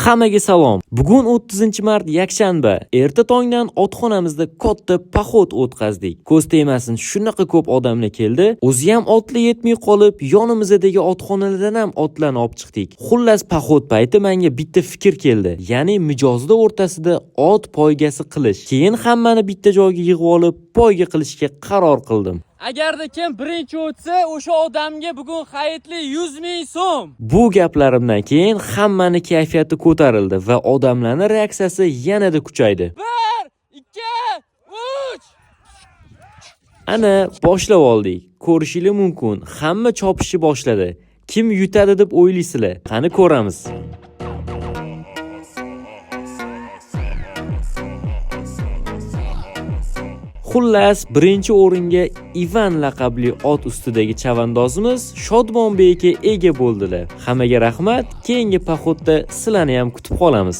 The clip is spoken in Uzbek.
Hammaga salom. Bugun 30-mart yakshanba. Erta tongdan otxonamizda katta poxod o'tkazdik. Ko'z tegmasin, shunaqa ko'p odamlar keldi. O'zi ham otli yetmay qolib, yonimizdagi otxonalardan ham otlarni olib chiqdik. Xullas poxod payti menga bitta fikr keldi. Ya'ni mijozlar o'rtasida ot poygasi qilish. Keyin hammani bitta joyga yig'ib olib, poyga qilishga qaror qildim. Agarda kim birinchi o'tsa, o'sha odamga bugun xayrli 100 ming so'm. Bu gaplarimdan keyin hammani kayfiyati ko'tarildi va odamlarning reaksiyasi yanada kuchaydi. 1, 2, 3. Ana boshlab oldik. Ko'rishingiz mumkin, hamma chopishni boshladi. Kim yutadi deb o'ylaysizlar? Qani ko'ramiz. Xullas, birinchi o'ringa Ivan laqabli ot ustidagi chavandozimiz Shodmonbekka ega bo'ldilar. Hammaga rahmat. Keyingi poxodda sizlarni ham kutib qolamiz.